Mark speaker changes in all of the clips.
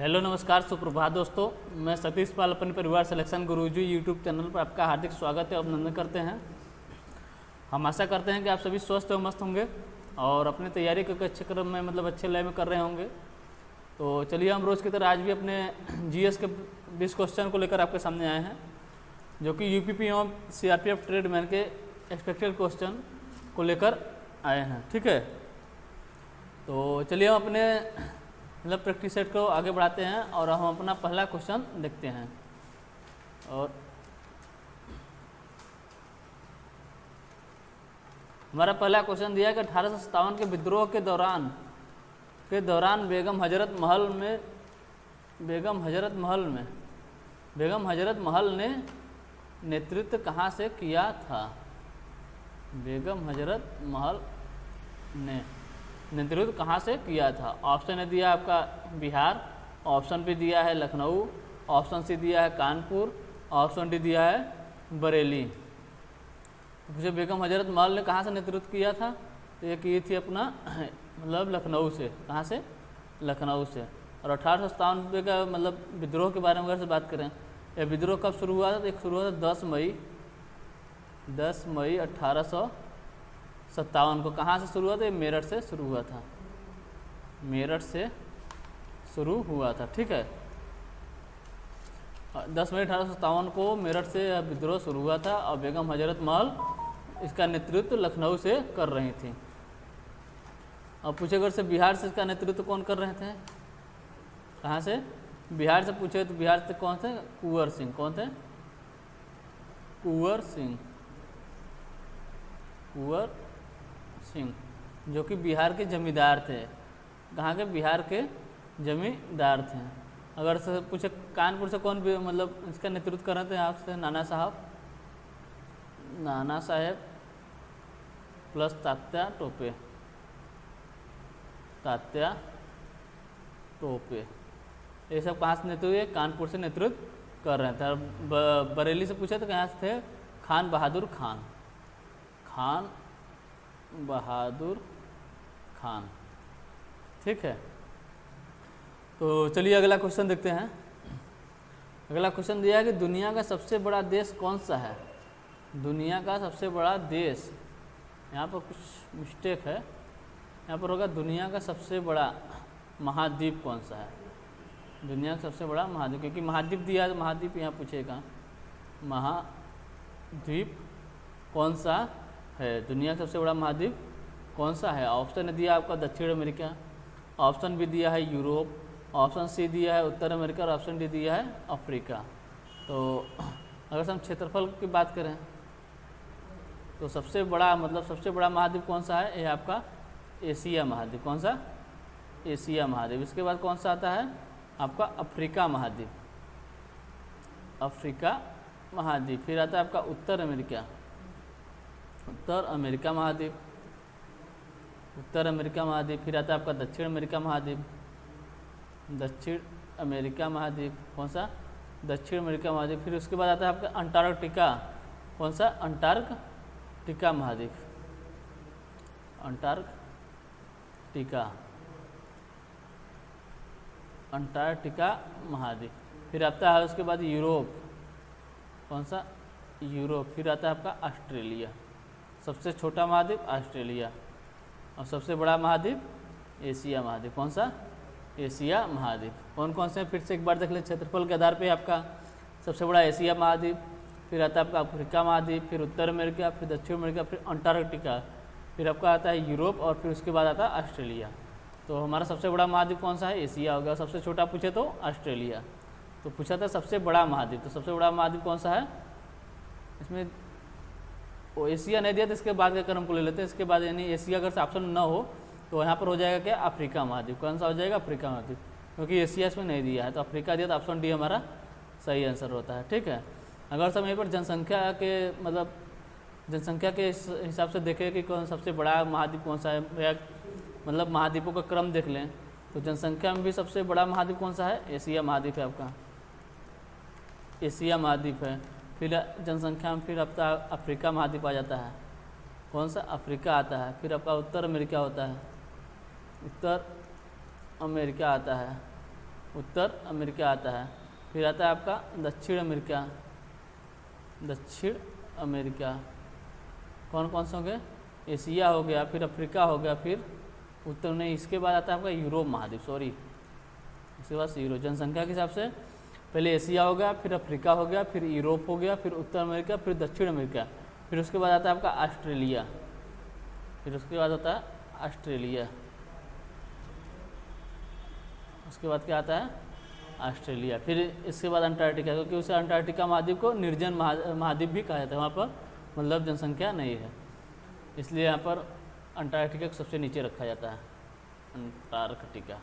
Speaker 1: Hello नमस्कार सुप्रभात दोस्तों, मैं सतीश पाल अपने परिवार सिलेक्शन गुरुजी यूट्यूब चैनल पर आपका हार्दिक स्वागत है और अभिनंदन करते हैं। हम आशा करते हैं कि आप सभी स्वस्थ और मस्त होंगे और अपनी तैयारी को अच्छे क्रम में अच्छे लय में कर रहे होंगे। तो चलिए हम रोज़ की तरह आज भी अपने जीएस के 20 क्वेश्चन को लेकर आपके सामने आए हैं, जो कि यूपीपी एवं सीआरपीएफ ट्रेडमैन के एक्सपेक्टेड क्वेश्चन को लेकर आए हैं। ठीक है, तो चलिए हम अपने प्रैक्टिस सेट को आगे बढ़ाते हैं और हम अपना पहला क्वेश्चन देखते हैं। और हमारा पहला क्वेश्चन दिया है कि 1857 के विद्रोह के दौरान बेगम हजरत महल ने नेतृत्व कहाँ से किया था? बेगम हजरत महल ने नेतृत्व कहाँ से किया था? ऑप्शन ए दिया आपका बिहार, ऑप्शन बी दिया है लखनऊ, ऑप्शन सी दिया है कानपुर, ऑप्शन डी दिया है बरेली। तो पूछे बेगम हजरत महल ने कहाँ से नेतृत्व किया था? तो ये की थी अपना लखनऊ से। कहाँ से? लखनऊ से। और 1857 का विद्रोह के बारे में अगर से बात करें, यह विद्रोह कब शुरू हुआ था? तो एक शुरू हुआ था 10 मई 1857 को। कहाँ से शुरू हुआ था? ये मेरठ से शुरू हुआ था। मेरठ से शुरू हुआ था। ठीक है, 10 मई 1857 को मेरठ से विद्रोह शुरू हुआ था और बेगम हजरत महल इसका नेतृत्व लखनऊ से कर रही थी। अब पूछे अगर से बिहार से इसका नेतृत्व कौन कर रहे थे? कहाँ से? बिहार से पूछे तो बिहार से कौन थे? कुंवर सिंह। कौन थे? कुंवर सिंह, जो कि बिहार के जमींदार थे। कहाँ के? बिहार के जमींदार थे। अगर से पूछे कानपुर से कौन भी इसका नेतृत्व कर रहे थे? आपसे नाना साहेब प्लस तात्या टोपे, ये सब कहाँ से नेतृत्व? कानपुर से नेतृत्व कर रहे थे। और बरेली से पूछे तो कहाँ से थे? खान बहादुर खान। ठीक है, तो चलिए अगला क्वेश्चन देखते हैं। अगला क्वेश्चन दिया है कि दुनिया का सबसे बड़ा देश कौन सा है? दुनिया का सबसे बड़ा देश, यहाँ पर कुछ मिस्टेक है, यहाँ पर होगा दुनिया का सबसे बड़ा महाद्वीप कौन सा है? दुनिया का सबसे बड़ा महाद्वीप, क्योंकि महाद्वीप दिया है, महाद्वीप यहाँ पूछेगा महाद्वीप कौन सा है? दुनिया का सबसे बड़ा महाद्वीप कौन सा है? ऑप्शन दिया आपका दक्षिण अमेरिका, ऑप्शन बी दिया है यूरोप, ऑप्शन सी दिया है उत्तर अमेरिका और ऑप्शन डी दिया है अफ्रीका। तो अगर हम क्षेत्रफल की बात करें तो सबसे बड़ा महाद्वीप कौन सा है? ये आपका एशिया महाद्वीप। कौन सा? एशिया महाद्वीप। इसके बाद कौन सा आता है? आपका अफ्रीका महाद्वीप। फिर आता है आपका उत्तर अमेरिका महाद्वीप। फिर आता है आपका दक्षिण अमेरिका महाद्वीप। कौन सा? दक्षिण अमेरिका महाद्वीप। फिर उसके बाद आता है आपका अंटार्कटिका। कौन सा? अंटार्कटिका महाद्वीप। अंटार्कटिका महाद्वीप। फिर आता है उसके बाद यूरोप। कौन सा? यूरोप। फिर आता है आपका ऑस्ट्रेलिया। सबसे छोटा महाद्वीप ऑस्ट्रेलिया और सबसे बड़ा महाद्वीप एशिया महाद्वीप। कौन सा? एशिया महाद्वीप। कौन कौन से? फिर से एक बार देख ले क्षेत्रफल के आधार पे आपका सबसे बड़ा एशिया महाद्वीप, फिर आता है आपका अफ्रीका महाद्वीप, फिर उत्तर अमेरिका, फिर दक्षिण अमेरिका, फिर अंटार्कटिका, फिर आपका आता है यूरोप और फिर उसके बाद आता है ऑस्ट्रेलिया। तो हमारा सबसे बड़ा महाद्वीप कौन सा है? एशिया हो गया। सबसे छोटा पूछे तो ऑस्ट्रेलिया। तो पूछा था सबसे बड़ा महाद्वीप, तो सबसे बड़ा महाद्वीप कौन सा है? इसमें वो एशिया नहीं दिया तो इसके बाद का क्रम को ले लेते हैं। इसके बाद यानी एशिया अगर से ऑप्शन न हो तो यहाँ पर हो जाएगा क्या? अफ्रीका महाद्वीप। कौन सा हो जाएगा? अफ्रीका महाद्वीप, क्योंकि एशिया इसमें नहीं दिया है तो अफ्रीका दिया तो ऑप्शन डी हमारा सही आंसर होता है। ठीक है, अगर सब यहीं पर जनसंख्या के हिसाब से देखें कि कौन सबसे बड़ा महाद्वीप कौन सा है, या महाद्वीपों का क्रम देख लें तो जनसंख्या में भी सबसे बड़ा महाद्वीप कौन सा है? एशिया महाद्वीप है आपका। एशिया महाद्वीप है। फिर जनसंख्या में फिर आपका अफ्रीका महाद्वीप आ जाता है। कौन सा? अफ्रीका आता है। फिर आपका उत्तर अमेरिका होता है, उत्तर अमेरिका आता है। उत्तर अमेरिका आता है। फिर आता है आपका दक्षिण अमेरिका, दक्षिण अमेरिका कौन कौन से हो गए, एशिया हो गया, फिर अफ्रीका हो गया, फिर उत्तर नहीं, इसके बाद आता है आपका यूरोप महाद्वीप, सॉरी इसके बाद यूरोप। जनसंख्या के हिसाब से पहले एशिया हो गया, फिर अफ्रीका हो गया, फिर यूरोप हो गया, फिर उत्तर अमेरिका, फिर दक्षिण अमेरिका, फिर उसके बाद आता है आपका ऑस्ट्रेलिया, फिर उसके बाद आता है ऑस्ट्रेलिया, उसके बाद क्या आता है ऑस्ट्रेलिया, फिर इसके बाद अंटार्कटिका, क्योंकि उसे अंटार्कटिका महाद्वीप को निर्जन महाद्वीप भी कहा जाता है, वहाँ पर मतलब जनसंख्या नहीं है, इसलिए यहाँ पर अंटार्कटिका को सबसे नीचे रखा जाता है, अंटार्कटिका।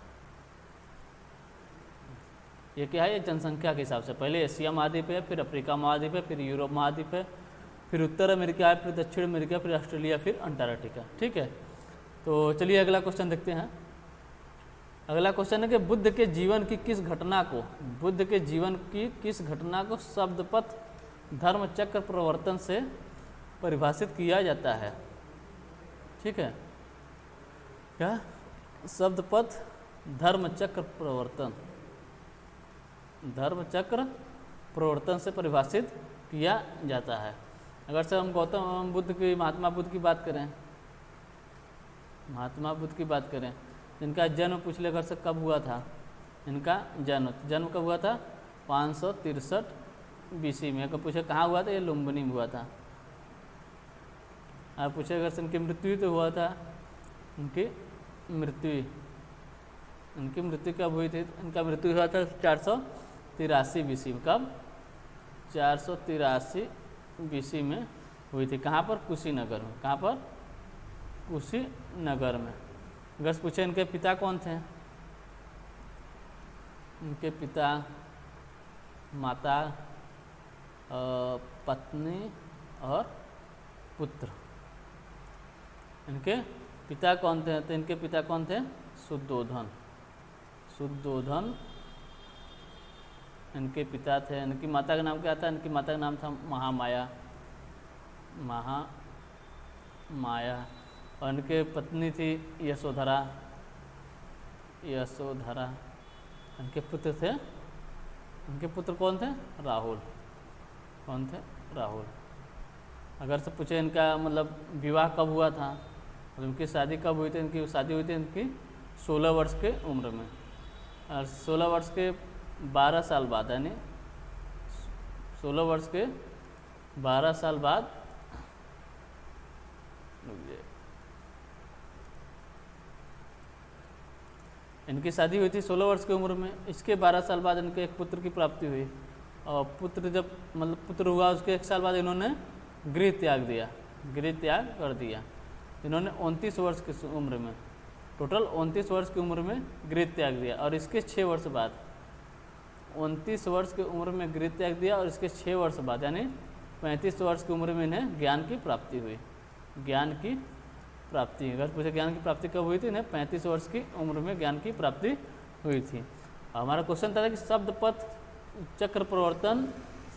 Speaker 1: ये क्या है, ये जनसंख्या के हिसाब से पहले एशिया महाद्वीप है, फिर अफ्रीका महाद्वीप है, फिर यूरोप महाद्वीप है, फिर उत्तर अमेरिका है, फिर दक्षिण अमेरिका, फिर ऑस्ट्रेलिया, फिर अंटार्कटिका। ठीक है, तो चलिए अगला क्वेश्चन देखते हैं। अगला क्वेश्चन है कि बुद्ध के जीवन की किस घटना को, बुद्ध के जीवन की किस घटना को शब्दपथ धर्म चक्र प्रवर्तन से परिभाषित किया जाता है। ठीक है, क्या शब्दपथ धर्म चक्र प्रवर्तन, धर्म चक्र प्रवर्तन से परिभाषित किया जाता है। अगर से हम गौतम बुद्ध की, महात्मा बुद्ध की बात करें, महात्मा बुद्ध की बात करें, इनका जन्म पूछ ले घर से कब हुआ था, इनका जन्म कब हुआ था 563 BC में। अगर पूछे कहाँ हुआ था, ये लुम्बिनी में हुआ था। आप पूछे अगर से इनकी मृत्यु तो हुआ था, इनकी मृत्यु कब हुई थी, इनका मृत्यु हुआ था 483 BC में। कब 483 BC में हुई थी। कहाँ पर, कुशीनगर में। कहाँ पर, कुशीनगर में। अगर पूछे इनके पिता कौन थे, इनके पिता, माता, पत्नी और पुत्र, इनके पिता कौन थे, तो इनके पिता कौन थे, शुद्धोधन, शुद्धोधन इनके पिता थे। इनकी माता का नाम क्या था, इनकी माता का नाम था महामाया, महामाया। और इनके पत्नी थी यशोधरा, यशोधरा। इनके पुत्र थे, इनके पुत्र कौन थे, राहुल, कौन थे, राहुल। अगर से पूछे इनका मतलब विवाह कब हुआ था, मतलब इनकी शादी कब हुई थी, इनकी शादी हुई थी इनकी 16 वर्ष के उम्र में, और 16 वर्ष के 12 साल बाद, यानी 16 वर्ष के 12 साल बाद, इनकी शादी हुई थी 16 वर्ष की उम्र में। इसके 12 साल बाद इनके एक पुत्र की प्राप्ति हुई, और पुत्र जब मतलब पुत्र हुआ उसके 1 साल बाद इन्होंने गृह त्याग दिया, गृह त्याग कर दिया। इन्होंने 29 वर्ष की उम्र में, टोटल 29 वर्ष की उम्र में गृह त्याग दिया। और इसके 6 वर्ष बाद, 29 वर्ष की उम्र में गृह त्याग दिया, और इसके 6 वर्ष बाद यानी 35 वर्ष की उम्र में इन्हें ज्ञान की प्राप्ति हुई, ज्ञान की प्राप्ति। अगर पूछे ज्ञान की प्राप्ति कब हुई थी, इन्हें 35 वर्ष की उम्र में ज्ञान की प्राप्ति हुई थी। हमारा क्वेश्चन था कि शब्द पथ चक्र प्रवर्तन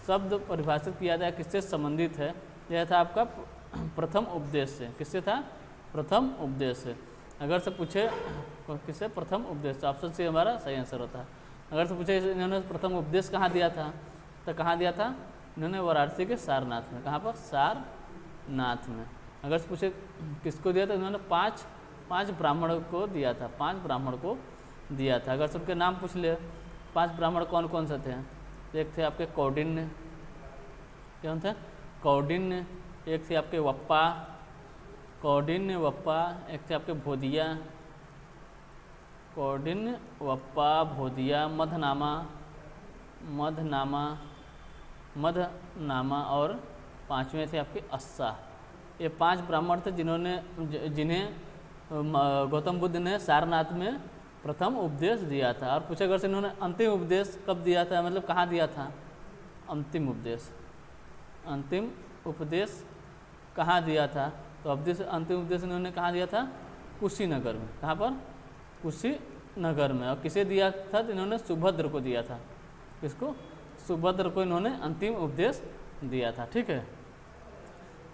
Speaker 1: शब्द परिभाषित किया जाए किससे संबंधित है। यह था आपका प्रथम उपदेश से। किससे था, प्रथम उपदेश से। अगर से पूछे किससे, प्रथम उपदेश, तो ऑप्शन सी हमारा सही आंसर होता है। अगर से पूछे इन्होंने प्रथम उपदेश कहाँ दिया था, तो कहाँ दिया था, इन्होंने वाराणसी के सारनाथ में। कहाँ पर, सारनाथ में। अगर से पूछे किसको दिया था, इन्होंने पाँच ब्राह्मण को दिया था, 5 ब्राह्मण को दिया था। अगर से उनके नाम पूछ ले, 5 ब्राह्मण कौन कौन से थे, एक थे आपके कौंडिन्य, क्या थे, कौंडिन्य। एक थे आपके वप्पा, कौंडिन्य वप्पा। एक थे आपके भोदिया, कौंडिन्य वप्पा भोदिया। मधनामा और 5वें थे आपके अस्सा। ये 5 ब्राह्मण थे जिन्हें गौतम बुद्ध ने सारनाथ में प्रथम उपदेश दिया था। और पूछा अगर से इन्होंने अंतिम उपदेश कब दिया था, मतलब कहाँ दिया था, अंतिम उपदेश कहाँ दिया था, तो अंतिम उपदेश इन्होंने कहाँ दिया था, कुशीनगर में। कहाँ पर, कुशीनगर में। और किसे दिया था, तो इन्होंने सुभद्र को दिया था। किसको, सुभद्र को इन्होंने अंतिम उपदेश दिया था। ठीक है,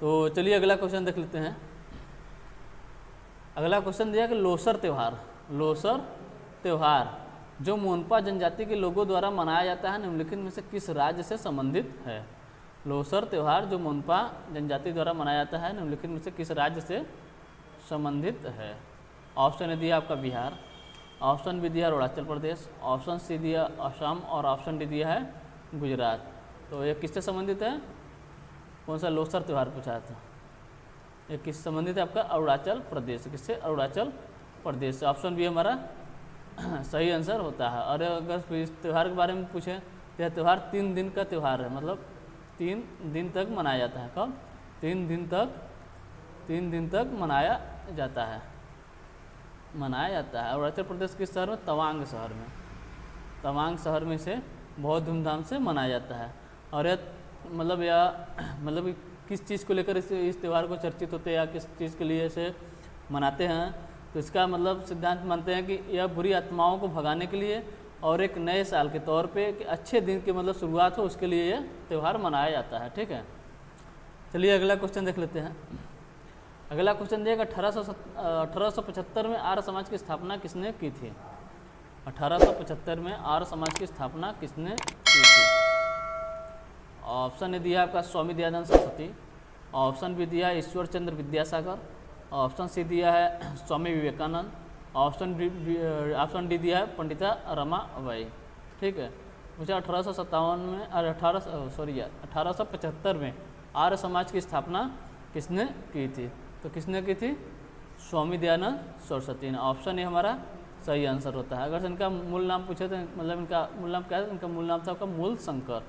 Speaker 1: तो चलिए अगला क्वेश्चन देख लेते हैं। अगला क्वेश्चन दिया कि लोसर त्यौहार जो मोनपा जनजाति के लोगों द्वारा मनाया जाता है निम्नलिखित में से किस राज्य से संबंधित है। लोसर त्यौहार जो मोनपा जनजाति द्वारा मनाया जाता है निम्नलिखित में से किस राज्य से संबंधित है। ऑप्शन ए दिया आपका बिहार, ऑप्शन बी दिया अरुणाचल प्रदेश, ऑप्शन सी दिया असम और ऑप्शन डी दिया है गुजरात। तो ये किससे संबंधित है, कौन सा लोसर त्यौहार पूछा था, ये किस संबंधित है आपका अरुणाचल प्रदेश, किससे अरुणाचल प्रदेश से। ऑप्शन बी हमारा सही आंसर होता है। और अगर इस त्यौहार के बारे में पूछे तो यह त्यौहार 3 दिन का त्यौहार है, मतलब 3 दिन तक मनाया जाता है। कब? 3 दिन तक मनाया जाता है। अरुणाचल प्रदेश किस शहर में? तवांग शहर में। तवांग शहर में से बहुत धूमधाम से मनाया जाता है। और यह मतलब किस चीज़ को लेकर इस त्यौहार को चर्चित होते हैं या किस चीज़ के लिए इसे मनाते हैं, तो इसका मतलब सिद्धांत मानते हैं कि यह बुरी आत्माओं को भगाने के लिए और एक नए साल के तौर पे कि अच्छे दिन की मतलब शुरुआत हो, उसके लिए यह त्यौहार मनाया जाता है। ठीक है, चलिए अगला क्वेश्चन देख लेते हैं। अगला क्वेश्चन दिएगा 1875 में आर्य समाज की स्थापना किसने की थी। 1875 में आर्य समाज की स्थापना किसने की थी। ऑप्शन ए दिया आपका स्वामी दयानंद सरस्वती, ऑप्शन बी दिया है ईश्वर चंद्र विद्यासागर, ऑप्शन सी दिया है स्वामी विवेकानंद, ऑप्शन डी दिया है पंडिता रमाबाई। ठीक है, मुझे 1875 में आर्य समाज की स्थापना किसने की थी। तो किसने की थी? स्वामी दयानंद सरस्वती ने। ऑप्शन ए हमारा सही आंसर होता है। अगर इनका मूल नाम पूछे तो मतलब इनका मूल नाम क्या है? इनका मूल नाम था आपका मूल शंकर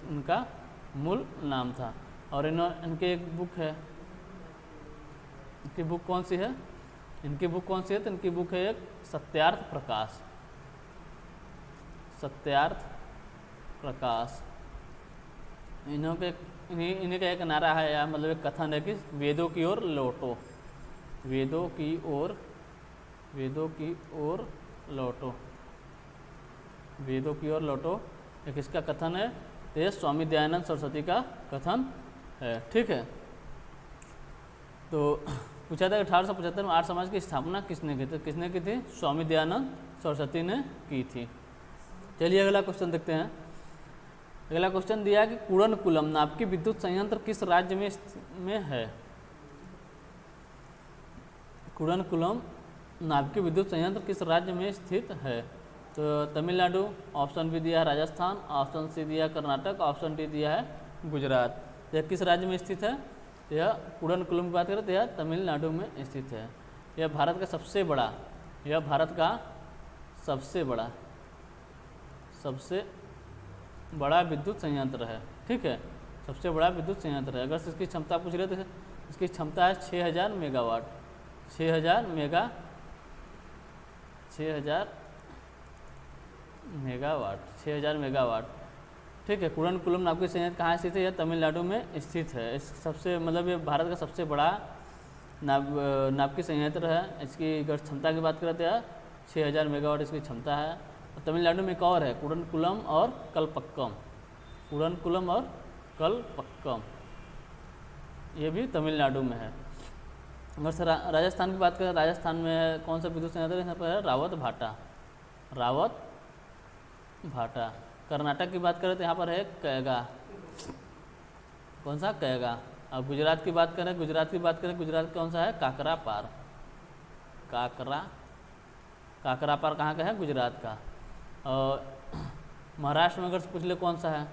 Speaker 1: इनका मूल नाम था। और इनके एक बुक है, इनकी बुक कौन सी है? तो इनकी बुक है एक सत्यार्थ प्रकाश। इन्हीं का एक नारा है या मतलब एक कथन है कि वेदों की ओर लौटो, एक इसका कथन है। तो ये स्वामी दयानंद सरस्वती का कथन है। ठीक है, तो पूछा था 1875 में आर्य समाज की स्थापना किसने की थी। किसने की थी? स्वामी दयानंद सरस्वती ने की थी। चलिए अगला क्वेश्चन देखते हैं। अगला क्वेश्चन दिया है कि कुड़नकुलम नाभिक विद्युत संयंत्र किस राज्य में है। कुड़नकुलम नाभिक विद्युत संयंत्र किस राज्य में स्थित है। तो तमिलनाडु, ऑप्शन बी दिया है राजस्थान, ऑप्शन सी दिया है कर्नाटक, ऑप्शन डी दिया है गुजरात। यह किस राज्य में स्थित है? यह कुड़नकुलम की बात करें तो यह तमिलनाडु में स्थित है। यह भारत का सबसे बड़ा विद्युत संयंत्र है। ठीक है, सबसे बड़ा विद्युत संयंत्र है। अगर इसकी क्षमता पूछ रहे तो इसकी क्षमता है 6000 मेगावाट। 6000 मेगावाट। ठीक है, कुड़नकुलम नाभिक संयंत्र कहाँ स्थित है? यह तमिलनाडु में स्थित है। इस सबसे मतलब ये भारत का सबसे बड़ा नाभिक संयंत्र है। इसकी अगर क्षमता की बात करें तो 6000 मेगावाट इसकी क्षमता है। तमिलनाडु में एक और है कुड़नकुलम और कलपक्कम, ये भी तमिलनाडु में है। अगर राजस्थान की बात करें, राजस्थान में कौन सा विद्युत संयंत्र है? यहाँ पर है रावत भाटा। कर्नाटक की बात करें तो यहाँ पर है कैगा। कौन सा? कैगा। अब गुजरात की बात करें, गुजरात कौन सा है? काकरापार। काकरापार कहाँ का है? गुजरात का। और महाराष्ट्र में अगर पूछ ले कौन सा है?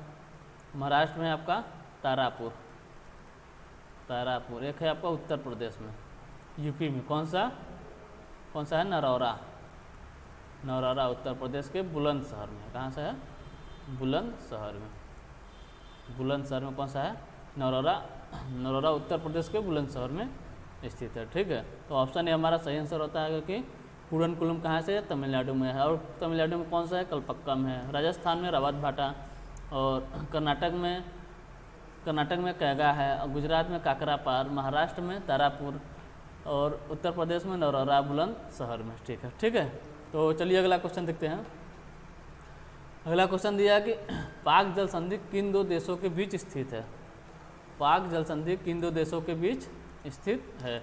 Speaker 1: महाराष्ट्र में आपका तारापुर। एक है आपका उत्तर प्रदेश में। यूपी में कौन सा है? नरौरा उत्तर प्रदेश के बुलंदशहर में। कहाँ से है? बुलंदशहर में कौन सा है? नरौरा उत्तर प्रदेश के बुलंदशहर में स्थित है। ठीक है, तो ऑप्शन ए हमारा सही आंसर होता है क्योंकि कुड़नकुलम कहाँ से? तमिलनाडु में है। और तमिलनाडु में कौन सा है? कलपक्कम है। राजस्थान में रावत भाटा, और कर्नाटक में कैगा है, और गुजरात में काकरापार, महाराष्ट्र में तारापुर, और उत्तर प्रदेश में नरौरा बुलंदशहर में। ठीक है, तो चलिए अगला क्वेश्चन देखते हैं। अगला क्वेश्चन दिया कि पाक जल संधि किन दो देशों के बीच स्थित है।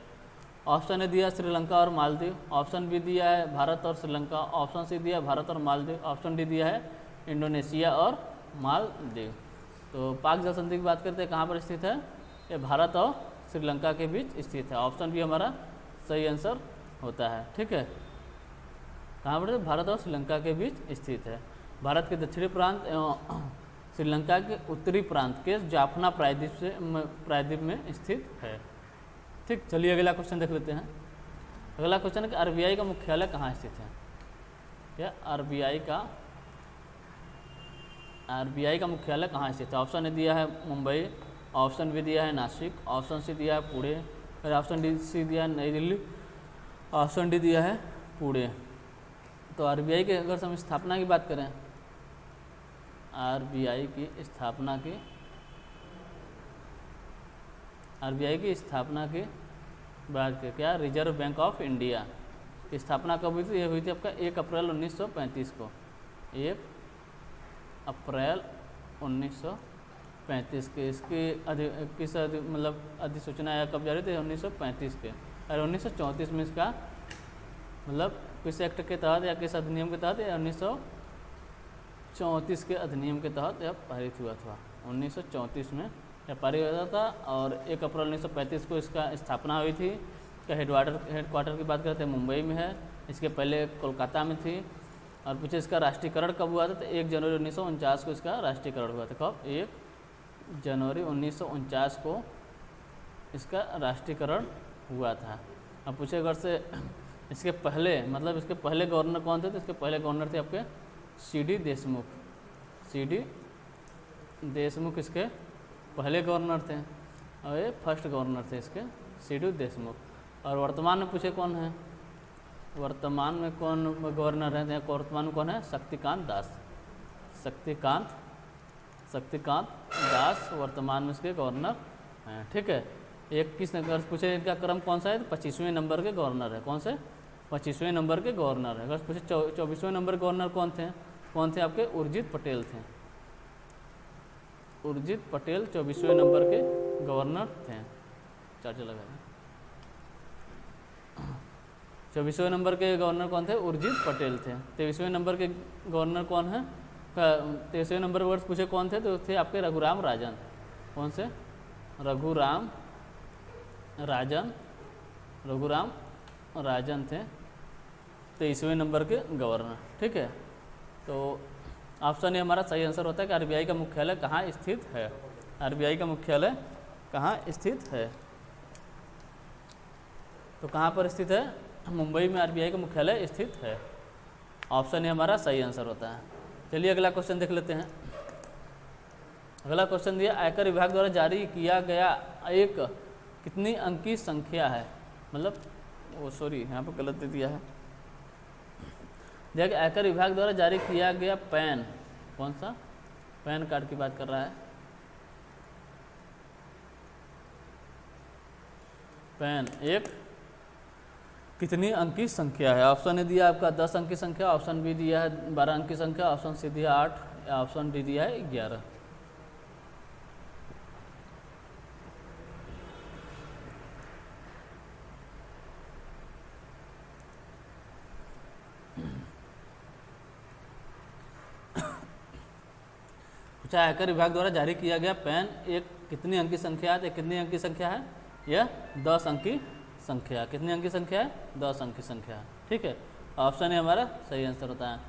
Speaker 1: ऑप्शन ए दिया है श्रीलंका और मालदीव, ऑप्शन बी दिया है भारत और श्रीलंका, ऑप्शन सी दिया है भारत और मालदीव, ऑप्शन डी दिया है इंडोनेशिया और मालदीव। तो पाक जल संधि की बात करते हैं कहाँ पर स्थित है, ये भारत और श्रीलंका के बीच स्थित है। ऑप्शन बी हमारा सही आंसर होता है। ठीक है, कहाँ पर, भारत और श्रीलंका के बीच स्थित है। भारत के दक्षिणी प्रांत एवं श्रीलंका के उत्तरी प्रांत के जाफना प्रायद्वीप में स्थित है। ठीक, चलिए अगला क्वेश्चन देख लेते हैं। अगला क्वेश्चन है कि आरबीआई का मुख्यालय कहाँ स्थित है। क्या आरबीआई का मुख्यालय कहाँ स्थित है। ऑप्शन ए दिया है मुंबई, ऑप्शन बी दिया है नासिक, ऑप्शन सी दिया है पुणे, फिर ऑप्शन डी सी दिया है नई दिल्ली, ऑप्शन डी दिया है पुणे। तो आरबीआई के अगर हम स्थापना की बात करें, आरबीआई की स्थापना की बात करें, क्या रिजर्व बैंक ऑफ इंडिया की स्थापना कब हुई थी। ये हुई थी आपका 1 अप्रैल 1935 को, 1 अप्रैल 1935 के। इसकी मतलब अधिसूचना या कब जारी थी 1935 के, और 1934 में इसका मतलब किस एक्ट के तहत या किस अधिनियम के तहत, या 1934 के अधिनियम के तहत यह पारित हुआ था। 1934 में यह पारित हुआ था और 1 अप्रैल 1935 को इसका स्थापना हुई थी। इसका हेडक्वार्टर की बात करते हैं मुंबई में है, इसके पहले कोलकाता में थी। और पूछे इसका राष्ट्रीयकरण कब हुआ था, तो 1 जनवरी 1949 को इसका राष्ट्रीयकरण हुआ था। कब, 1 जनवरी 1949 को इसका राष्ट्रीयकरण हुआ था। अब पूछे अगर से इसके पहले गवर्नर कौन थे, तो इसके पहले गवर्नर थे आपके सी.डी. देशमुख। सी.डी. देशमुख इसके पहले गवर्नर थे और ये फर्स्ट गवर्नर थे इसके, सी.डी. देशमुख। और वर्तमान में पूछे कौन है, वर्तमान में कौन गवर्नर है, वर्तमान में कौन है, शक्तिकांत दास वर्तमान में इसके गवर्नर हैं। ठीक है, 21 अगर पूछे इनका क्रम कौन सा है, तो 25वें नंबर के गवर्नर है। कौन से, 25वें नंबर के गवर्नर है। अगर पूछे 24वें नंबर गवर्नर कौन थे आपके, उर्जित पटेल थे। उर्जित पटेल 24वें नंबर के गवर्नर थे। चार्जर लगाए। 24वें नंबर के गवर्नर कौन थे, उर्जित पटेल थे। 23वें नंबर के गवर्नर कौन है, 23वें नंबर वर्ष पूछे कौन थे, तो थे आपके रघुराम राजन। कौन से, रघुराम राजन थे 23वें नंबर के गवर्नर। ठीक है, तो ऑप्शन ए हमारा सही आंसर होता है कि आरबीआई का मुख्यालय कहाँ स्थित है। आरबीआई का मुख्यालय कहाँ स्थित है, तो कहाँ पर स्थित है, मुंबई में आरबीआई का मुख्यालय स्थित है। ऑप्शन ए हमारा सही आंसर होता है। चलिए अगला क्वेश्चन देख लेते हैं। अगला क्वेश्चन दिया, आयकर विभाग द्वारा जारी किया गया एक कितनी अंकी संख्या है, मतलब यहाँ पर गलत दे दिया है। देखिए आयकर विभाग द्वारा जारी किया गया पैन, कौन सा, पैन कार्ड की बात कर रहा है। पैन एक कितनी अंकी संख्या है। ऑप्शन ए दिया आपका 10 अंकी संख्या, ऑप्शन बी दिया है 12 अंकी संख्या, ऑप्शन सी दिया 8, ऑप्शन डी दिया है 11। आयकर विभाग द्वारा जारी किया गया पैन एक कितनी अंकी संख्या है, कितनी अंकी संख्या है, यह 10 अंकी संख्या। कितनी अंकी संख्या है, 10 अंकी संख्या। ठीक है, ऑप्शन ए हमारा सही आंसर होता है।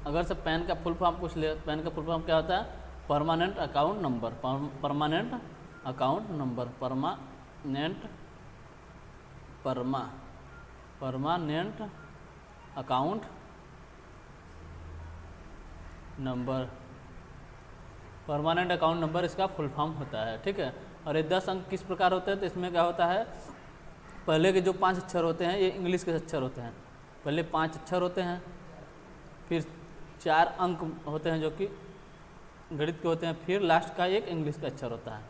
Speaker 1: अगर से पैन का फुल फॉर्म पूछ ले, पैन का फुल फॉर्म क्या होता है, permanent account number. Permanent account number, permanent account number, permanent account number इसका फुल फॉर्म होता है। ठीक है, और ये 10 अंक किस प्रकार होते हैं, तो इसमें क्या होता है, पहले के जो 5 अक्षर होते हैं ये इंग्लिश के अक्षर होते हैं। पहले 5 अक्षर होते हैं, फिर 4 अंक होते हैं जो कि गणित के होते हैं, फिर लास्ट का एक इंग्लिश का अक्षर होता है।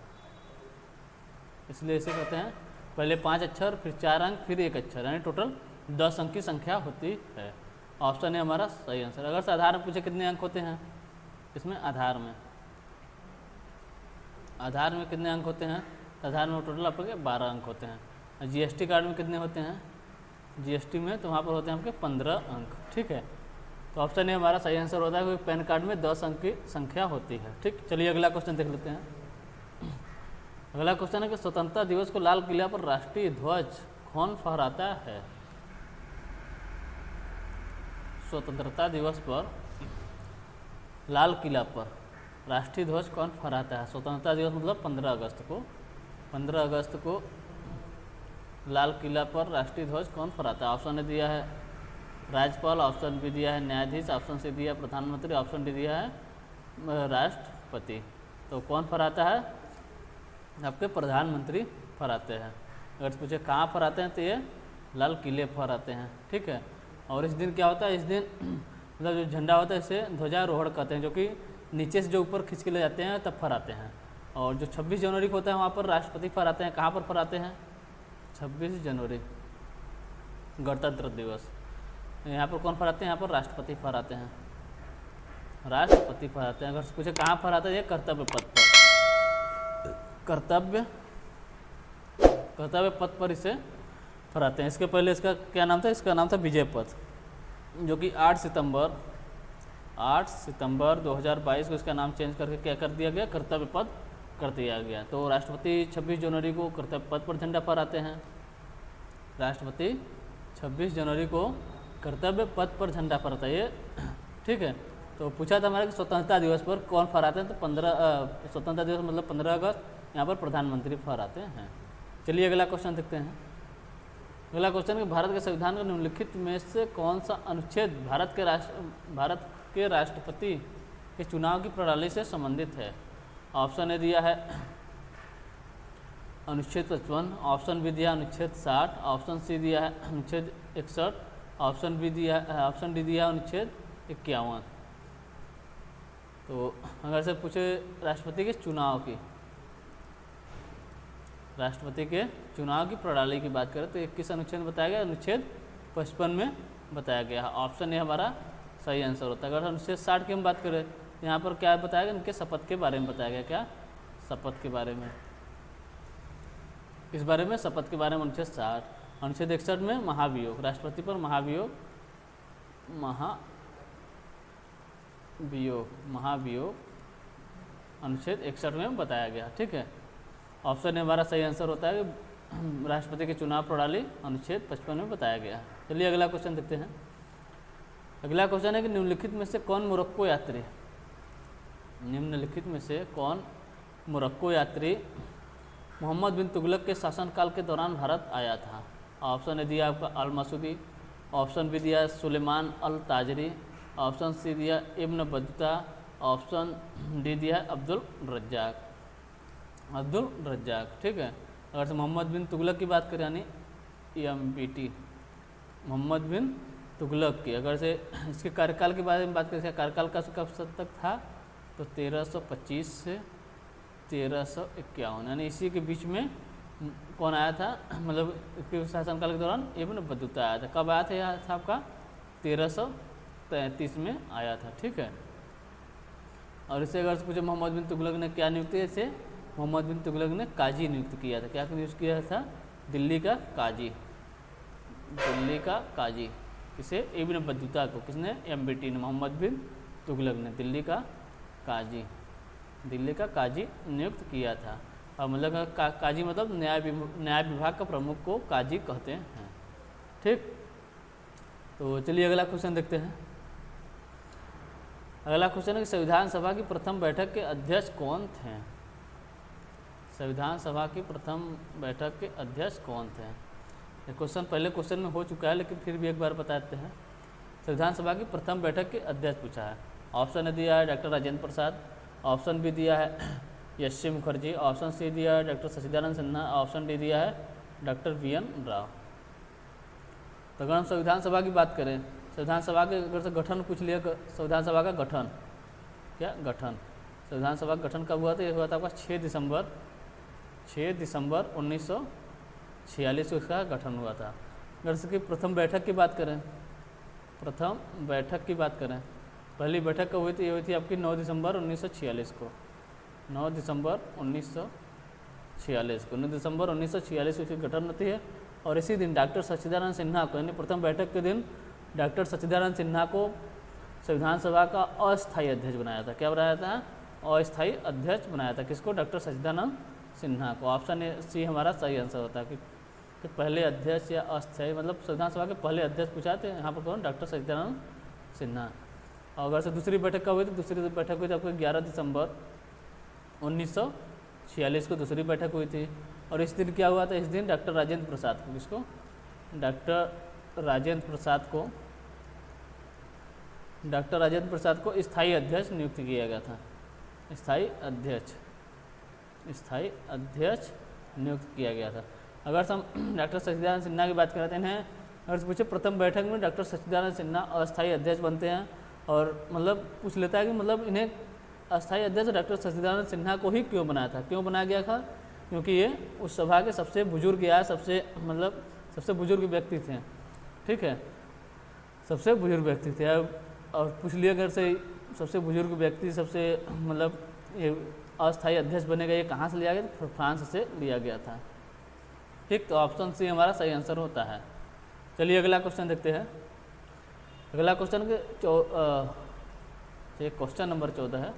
Speaker 1: इसलिए इसे कहते हैं पहले 5 अक्षर, फिर 4 अंक, फिर 1 अक्षर, यानी टोटल 10 अंक की संख्या होती है। ऑप्शन है हमारा सही आंसर। अगर से आधार में पूछे कितने अंक होते हैं, इसमें आधार में कितने अंक होते हैं, आधार में टोटल आपके 12 अंक होते हैं। जीएसटी कार्ड में कितने होते हैं, जीएसटी में तो वहाँ पर होते हैं आपके 15 अंक। ठीक है, तो ऑप्शन ए हमारा सही आंसर होता है, क्योंकि पैन कार्ड में 10 अंक की संख्या होती है। ठीक, चलिए अगला क्वेश्चन देख लेते हैं। अगला क्वेश्चन है कि स्वतंत्रता दिवस को लाल किला पर राष्ट्रीय ध्वज कौन फहराता है। स्वतंत्रता दिवस पर लाल किला पर राष्ट्रीय ध्वज कौन फहराता है। स्वतंत्रता दिवस मतलब 15 अगस्त को लाल किला पर राष्ट्रीय ध्वज कौन फहराता है। ऑप्शन ने दिया है राज्यपाल, ऑप्शन बी दिया है न्यायाधीश, ऑप्शन सी दिया है प्रधानमंत्री, ऑप्शन डी दिया है राष्ट्रपति। तो कौन फहराता है, आपके प्रधानमंत्री फहराते हैं। अगर पूछे कहाँ फहराते हैं तो ये लाल किले फहराते हैं। ठीक है, और इस दिन क्या होता है, इस दिन मतलब जो झंडा होता है इसे ध्वजारोहण कहते हैं, जो कि नीचे से जो ऊपर खींच के ले जाते हैं तब फहराते हैं। और जो 26 जनवरी को होता है वहाँ पर राष्ट्रपति फहराते हैं। कहाँ पर फहराते हैं, 26 जनवरी गणतंत्र दिवस, यहाँ पर कौन फहराते हैं, यहाँ पर राष्ट्रपति फहराते हैं, राष्ट्रपति फहराते हैं। अगर पूछे कहाँ फहराते हैं, ये कर्तव्य पथ पर, कर्तव्य पथ पर इसे फहराते हैं। इसके पहले इसका क्या नाम था, इसका नाम था विजय पथ, जो कि 8 सितंबर 2022 को इसका नाम चेंज करके क्या कर दिया गया, कर्तव्य पथ कर दिया गया। तो राष्ट्रपति 26 जनवरी को कर्तव्य पथ पर झंडा फहराते हैं, राष्ट्रपति 26 जनवरी को कर्तव्य पथ पर झंडा फहराता है। ठीक है, तो पूछा था हमारा कि स्वतंत्रता दिवस पर कौन फहराते हैं, तो 15 स्वतंत्रता दिवस मतलब 15 अगस्त, यहाँ पर प्रधानमंत्री फहराते हैं। चलिए अगला क्वेश्चन देखते हैं। अगला क्वेश्चन है भारत के संविधान के निम्नलिखित में से कौन सा अनुच्छेद भारत के राष्ट्रपति के चुनाव की प्रणाली से संबंधित है। ऑप्शन ए दिया है अनुच्छेद 55, ऑप्शन बी दिया अनुच्छेद 60, ऑप्शन सी दिया है अनुच्छेद 61, ऑप्शन डी दिया है अनुच्छेद 51। तो अगर से पूछे राष्ट्रपति के चुनाव की प्रणाली की बात करें तो 21 अनुच्छेद में बताया गया, अनुच्छेद 55 में बताया गया। ऑप्शन ए हमारा सही आंसर होता है। अगर अनुच्छेद 60 की हम बात करें तो यहाँ पर क्या बताया गया, इनके शपथ के बारे में बताया गया। क्या, शपथ के बारे में, इस बारे में शपथ के बारे में अनुच्छेद 60। अनुच्छेद 61 में महाभियोग, राष्ट्रपति पर महाभियोग अनुच्छेद 61 में बताया गया। ठीक है, ऑप्शन ए हमारा सही आंसर होता है कि राष्ट्रपति की चुनाव प्रणाली अनुच्छेद 55 में बताया गया। चलिए अगला क्वेश्चन देखते हैं। अगला क्वेश्चन है कि निम्नलिखित में से कौन मोरक्को यात्री मोहम्मद बिन तुगलक के शासनकाल के दौरान भारत आया था। ऑप्शन ए दिया आपका अल मसूदी, ऑप्शन बी दिया सुलेमान अल ताजरी, ऑप्शन सी दिया इब्न बतूता, ऑप्शन डी दिया अब्दुल रज्जाक। ठीक है, अगर से मोहम्मद बिन तुगलक की बात करें यानी EMBT, मोहम्मद बिन तुगलक की, अगर से इसके कार्यकाल के बारे में बात करें, कार्यकाल का कब तक था, तो 1325 से 1351, यानी इसी के बीच में कौन आया था, मतलब इसके शासनकाल के दौरान इब्न बतूता आया था। कब आया था, यह था आपका 1333 में आया था। ठीक है, और इसे अगर से पूछे मोहम्मद बिन तुगलक ने क्या नियुक्त किया, इसे मोहम्मद बिन तुगलक ने काजी नियुक्त किया था। क्या नियुक्त किया था, दिल्ली का काजी। किसे, इब्न बतूता को। किसने, EMBT ने, मोहम्मद बिन तुगलक ने दिल्ली का काजी नियुक्त किया था। और मतलब काजी मतलब न्याय विभाग का प्रमुख को काजी कहते हैं। ठीक, तो चलिए अगला क्वेश्चन देखते हैं। अगला क्वेश्चन है कि संविधान सभा की प्रथम बैठक के अध्यक्ष कौन थे। संविधान सभा की प्रथम बैठक के अध्यक्ष कौन थे। ये क्वेश्चन पहले क्वेश्चन में हो चुका है, लेकिन फिर भी एक बार बताते हैं। संविधान सभा की प्रथम बैठक के अध्यक्ष पूछा है। ऑप्शन ए दिया है doctor Rajendra Prasad, option B दिया है यश मुखर्जी, ऑप्शन सी दिया है doctor Sachidanand Sinha, option D दिया है डॉक्टर VN राव। तो अगर हम संविधान सभा की बात करें, संविधान सभा के अगर से गठन पूछ लिया, संविधान सभा का गठन, संविधान सभा का गठन कब हुआ था, ये हुआ था आपका 6 दिसंबर 1946 को इसका गठन हुआ था। अगर इसकी प्रथम बैठक की बात करें, पहली बैठक कब हुई थी, ये हुई थी आपकी 9 दिसंबर 1946 को, 9 दिसंबर 1946 को 19 दिसंबर 1946 को इसकी गठन होती है। और इसी दिन डॉक्टर सच्चिदानंद सिन्हा को, यानी प्रथम बैठक के दिन डॉक्टर सच्चिदानंद सिन्हा को संविधान सभा का अस्थायी अध्यक्ष बनाया था। क्या बनाया था? अस्थायी अध्यक्ष बनाया था। किसको? डॉक्टर सच्चिदानंद सिन्हा को। ऑप्शन सी हमारा सही आंसर होता है कि पहले अध्यक्ष या अस्थायी, मतलब संविधान सभा के पहले अध्यक्ष पूछा थे, यहाँ पर कौन? डॉक्टर सच्चिदानंद सिन्हा। और अगर से दूसरी बैठक कब हुई थी? दूसरी बैठक हुई थी आपको 11 दिसंबर 1946 को दूसरी बैठक हुई थी। और इस दिन क्या हुआ था? इस दिन डॉक्टर राजेंद्र प्रसाद को, किसको? डॉक्टर राजेंद्र प्रसाद को स्थायी अध्यक्ष नियुक्त किया गया था। स्थायी अध्यक्ष नियुक्त किया गया था। अगर हम डॉक्टर सच्चिदानंद सिन्हा की बात करते हैं, अगर से पूछे प्रथम बैठक में डॉक्टर सच्चिदानंद सिन्हा अस्थायी अध्यक्ष बनते हैं, और मतलब पूछ लेता है कि मतलब इन्हें अस्थायी अध्यक्ष डॉक्टर सच्चिदानंद सिन्हा को ही क्यों बनाया था? क्यों बनाया गया था? क्योंकि ये उस सभा के सबसे बुजुर्ग या सबसे बुजुर्ग व्यक्ति थे। ठीक है, सबसे बुजुर्ग व्यक्ति थे। और पूछ लिया अगर से सबसे बुजुर्ग व्यक्ति सबसे मतलब ये अस्थायी अध्यक्ष बनेगा, ये कहाँ से लिया गया? तो फ्रांस से लिया गया था। ठीक, तो ऑप्शन सी हमारा सही आंसर होता है। चलिए अगला क्वेश्चन देखते हैं। अगला क्वेश्चन क्वेश्चन नंबर 14 है।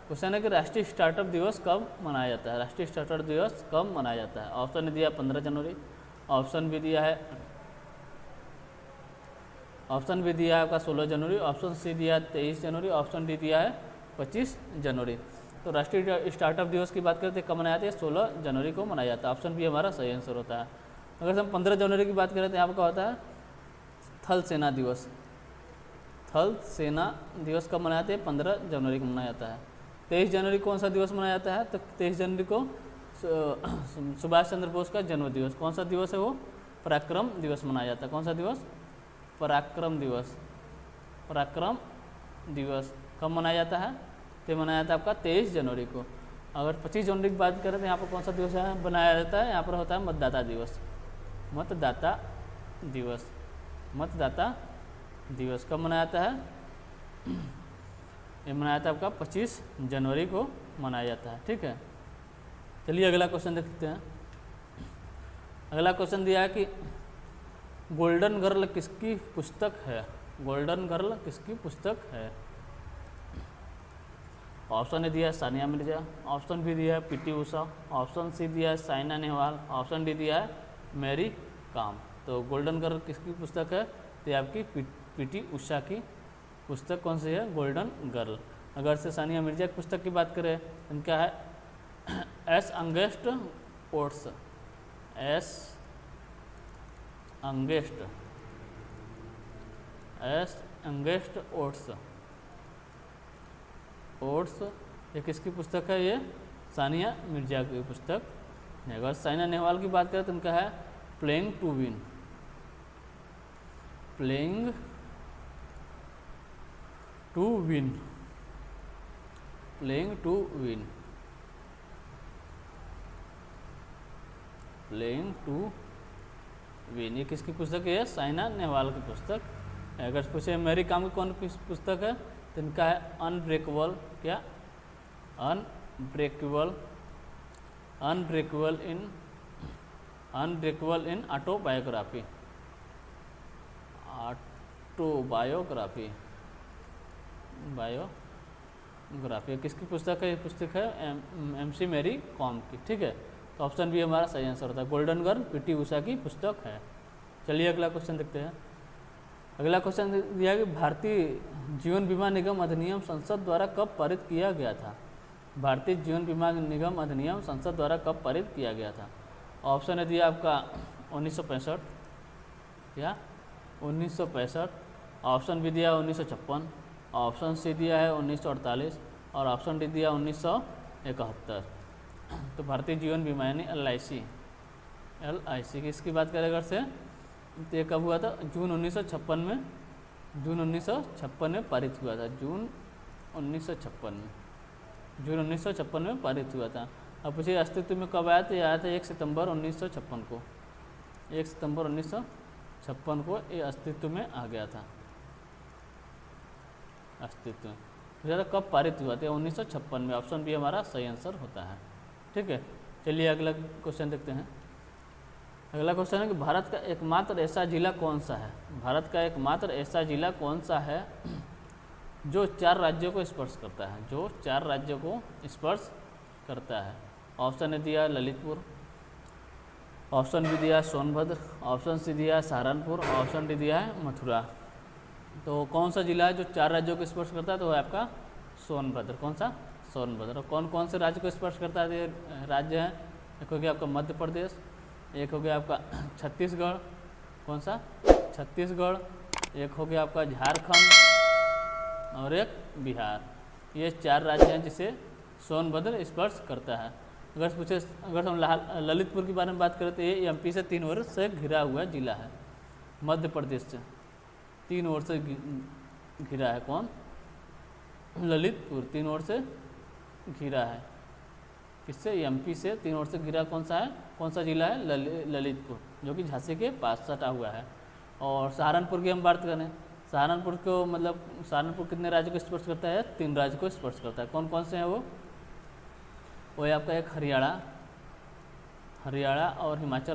Speaker 1: क्वेश्चन है कि राष्ट्रीय स्टार्टअप दिवस कब मनाया जाता है? राष्ट्रीय स्टार्टअप दिवस कब मनाया जाता है? ऑप्शन दिया 15 जनवरी, ऑप्शन भी दिया है आपका 16 जनवरी, ऑप्शन सी दिया है 23 जनवरी, ऑप्शन डी दिया है 25 जनवरी। तो राष्ट्रीय स्टार्टअप दिवस की बात करते हैं कब मनाया जाता है? 16 जनवरी को मनाया जाता है। ऑप्शन बी हमारा सही आंसर होता है। अगर हम 15 जनवरी की बात करें तो यहाँ पर क्या होता है? थल सेना दिवस। थल सेना दिवस कब मनाया जाता है? 15 जनवरी को मनाया जाता है। 23 जनवरी कौन सा दिवस मनाया जाता है? तो 23 जनवरी को सुभाष चंद्र बोस का जन्म दिवस। कौन सा दिवस है वो? पराक्रम दिवस मनाया जाता है। कौन सा दिवस? पराक्रम दिवस। पराक्रम दिवस कब मनाया जाता है? तो मनाया जाता है आपका 23 जनवरी को। अगर 25 जनवरी की बात करें तो यहाँ पर कौन सा दिवस है बनाया जाता है? यहाँ पर होता है मतदाता दिवस। मतदाता दिवस कब मनाया जाता है? ये मनाया जाता है आपका 25 जनवरी को मनाया जाता है। ठीक है, चलिए अगला क्वेश्चन देखते हैं। अगला क्वेश्चन दिया है कि गोल्डन गर्ल किसकी पुस्तक है? गोल्डन गर्ल किसकी पुस्तक है? ऑप्शन ए दिया है सानिया मिर्जा, ऑप्शन बी दिया है पीटी उषा, ऑप्शन सी दिया है साइना नेहवाल, ऑप्शन डी दिया है मैरी कॉम। तो गोल्डन गर्ल किसकी पुस्तक है? तो आपकी पीटी उषा की पुस्तक कौन सी है? Golden girl. अगर से सानिया मिर्जा की पुस्तक की बात करें तो क्या है? S against oats. ओट्स ये किसकी पुस्तक है? ये सानिया मिर्जा की पुस्तक है। अगर साइना नेहवाल की बात करें तो उनका है playing to win. Playing to win ये किसकी पुस्तक है? साइना नेहवाल की पुस्तक है। अगर पूछे मैरी कॉम की कौन पुस्तक है तो इनका है अनब्रेकेबल। क्या? अनब्रेकेबल इन ऑटोबायोग्राफी। किसकी पुस्तक है? ये पुस्तक है MC मैरी कॉम की। ठीक है, तो ऑप्शन बी हमारा सही आंसर होता है। गोल्डन गर्ल पीटी उषा की पुस्तक है। चलिए अगला क्वेश्चन देखते हैं। अगला क्वेश्चन दिया है कि भारतीय जीवन बीमा निगम अधिनियम संसद द्वारा कब पारित किया गया था? भारतीय जीवन बीमा निगम अधिनियम संसद द्वारा कब पारित किया गया था? ऑप्शन है दिया आपका 1965 या 1965, ऑप्शन बी दिया 1956, ऑप्शन सी दिया है 1948 और ऑप्शन डी दिया 1971। तो भारतीय जीवन बीमा यानी LIC की इसकी बात करें अगर से तो ये कब हुआ था? जून 1956 में पारित हुआ था। जून 1956 में पारित हुआ था। अब पूछिए अस्तित्व में कब आया? तो ये आया था 1 सितंबर 1956 को। 1 सितंबर 1956 को ये अस्तित्व में आ गया था। अस्तित्व में कब पारित हुआ था? 1956 में। ऑप्शन बी हमारा सही आंसर होता है। ठीक है, चलिए अगला क्वेश्चन देखते हैं। अगला क्वेश्चन है कि भारत का एकमात्र ऐसा जिला कौन सा है। भारत का एकमात्र ऐसा जिला कौन सा है जो 4 राज्यों को स्पर्श करता है, जो 4 राज्यों को स्पर्श करता है। ऑप्शन ए दिया ललितपुर, ऑप्शन बी दिया सोनभद्र, ऑप्शन सी दिया सहारनपुर, ऑप्शन डी दिया है मथुरा। तो कौन सा जिला है जो 4 राज्यों को स्पर्श करता है, तो है आपका सोनभद्र। कौन सा? सोनभद्र। और कौन कौन से राज्य को स्पर्श करता है, ये राज्य हैं, एक हो गया आपका मध्य प्रदेश, एक हो गया आपका छत्तीसगढ़, कौन सा? छत्तीसगढ़, एक हो गया आपका झारखंड और एक बिहार। ये 4 राज्य हैं जिसे सोनभद्र स्पर्श करता है। अगर हम ललितपुर के बारे में बात करें तो ये एमपी से 3 ओर से घिरा हुआ जिला है, मध्य प्रदेश से 3 ओर से घिरा है। कौन? ललितपुर 3 ओर से घिरा है। किससे? एमपी से 3 ओर से घिरा कौन सा है? कौन सा जिला है? ललितपुर, जो कि झांसी के पास सटा हुआ है। और सहारनपुर की हम बात करें, सहारनपुर को मतलब सहारनपुर कितने राज्य को स्पर्श करता है? 3 राज्य को स्पर्श करता है। कौन कौन से हैं वो है आपका एक हरियाणा और हिमाचल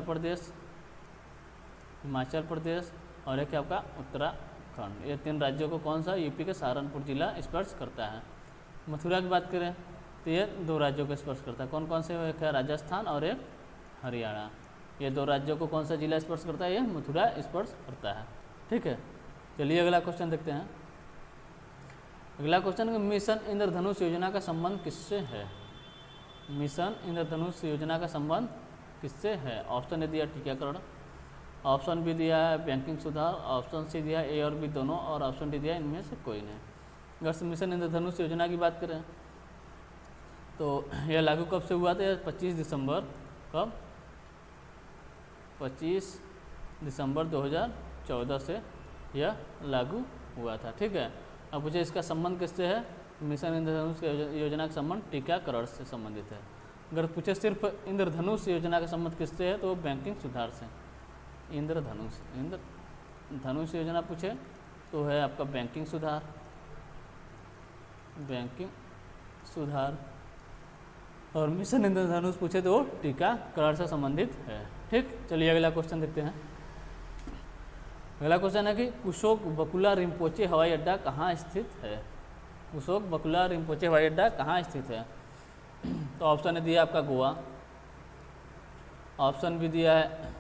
Speaker 1: प्रदेश और एक है आपका उत्तराखंड। ये 3 राज्यों को कौन सा? यूपी के सहारनपुर जिला स्पर्श करता है। मथुरा की बात करें तो ये 2 राज्यों को स्पर्श करता है। कौन कौन से? एक है राजस्थान और एक हरियाणा। ये 2 राज्यों को कौन सा जिला स्पर्श करता है? ये मथुरा स्पर्श करता है। ठीक है, चलिए अगला क्वेश्चन देखते हैं। अगला क्वेश्चन है मिशन इंद्रधनुष योजना का संबंध किससे है? मिशन इंद्रधनुष योजना का संबंध किससे है? ऑप्शन ए दिया टीकाकरण, ऑप्शन बी दिया है बैंकिंग सुधार, ऑप्शन सी दिया ए और बी दोनों, और ऑप्शन डी दिया इनमें से कोई नहीं। अगर मिशन इंद्रधनुष योजना की बात करें तो यह लागू कब से हुआ था? 25 दिसंबर, कब? 25 दिसंबर 2014 से यह लागू हुआ था। ठीक है, अब मुझे इसका संबंध किससे है? मिशन इंद्रधनुष योजना का संबंध टीकाकरण से संबंधित है। अगर पूछे सिर्फ इंद्रधनुष योजना का संबंध किससे है तो बैंकिंग सुधार से। इंद्रधनुष योजना पूछे तो है आपका बैंकिंग सुधार, और मिशन इंद्रधनुष पूछे तो टीकाकरण से संबंधित है। ठीक, चलिए अगला क्वेश्चन देखते हैं। अगला क्वेश्चन है कि कुशोक बकुला रिम्पोचे हवाई अड्डा कहाँ स्थित है? कुशोक बकुला रिम्पोचे हवाई अड्डा कहाँ स्थित है? तो ऑप्शन ए दिया आपका गोवा, ऑप्शन बी दिया है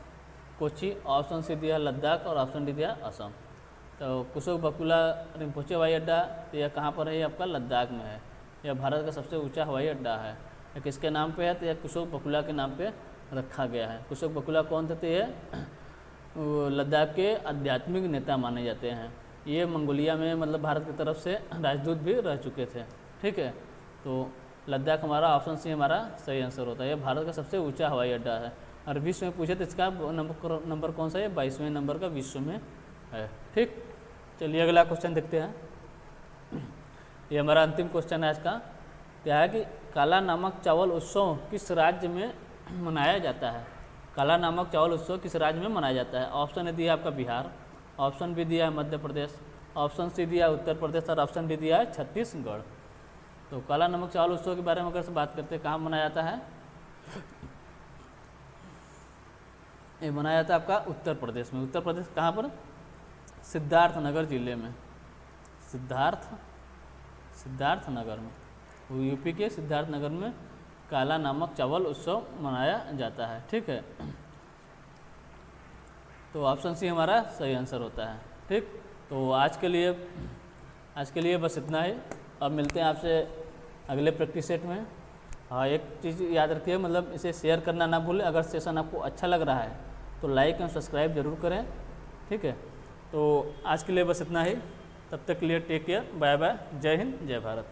Speaker 1: कोची, ऑप्शन सी दिया लद्दाख और ऑप्शन डी दिया असम। तो कुशोक बकुला रिम्पोचे हवाई अड्डा तो यह कहाँ पर है? ये आपका लद्दाख में है। यह भारत का सबसे ऊंचा हवाई अड्डा है। यह किसके नाम पे है? तो यह कुशोक बकुला के नाम पे रखा गया है। कुशोक बकुला कौन थे? तो ये लद्दाख के आध्यात्मिक नेता माने जाते हैं। ये मंगोलिया में मतलब भारत की तरफ से राजदूत भी रह चुके थे। ठीक है, तो लद्दाख हमारा ऑप्शन सी हमारा सही आंसर होता है। यह भारत का सबसे ऊंचा हवाई अड्डा है और विश्व में पूछे तो इसका नंबर कौन सा है? 22वें नंबर का विश्व में है। ठीक, चलिए अगला क्वेश्चन देखते हैं। ये हमारा अंतिम क्वेश्चन है आज का। क्या है कि काला नमक चावल उत्सव किस राज्य में मनाया जाता है? काला नमक चावल उत्सव किस राज्य में मनाया जाता है? ऑप्शन ए दिया आपका बिहार, ऑप्शन बी दिया है मध्य प्रदेश, ऑप्शन सी दिया है उत्तर प्रदेश और ऑप्शन डी दिया है छत्तीसगढ़। तो काला नमक चावल उत्सव के बारे में अगर से बात करते हैं, कहाँ मनाया जाता है? ये मनाया जाता है आपका उत्तर प्रदेश में। उत्तर प्रदेश कहाँ पर? सिद्धार्थनगर जिले में, सिद्धार्थनगर में, यूपी के सिद्धार्थनगर में काला नमक चावल उत्सव मनाया जाता है। ठीक है, तो ऑप्शन सी हमारा सही आंसर होता है। ठीक, तो आज के लिए बस इतना ही। अब मिलते हैं आपसे अगले प्रैक्टिस सेट में। हाँ, एक चीज़ याद रखिए, मतलब इसे शेयर करना ना भूलें। अगर सेशन आपको अच्छा लग रहा है तो लाइक और सब्सक्राइब जरूर करें। ठीक है, तो आज के लिए बस इतना ही। तब तक के लिए टेक केयर, बाय बाय, जय हिंद, जय भारत।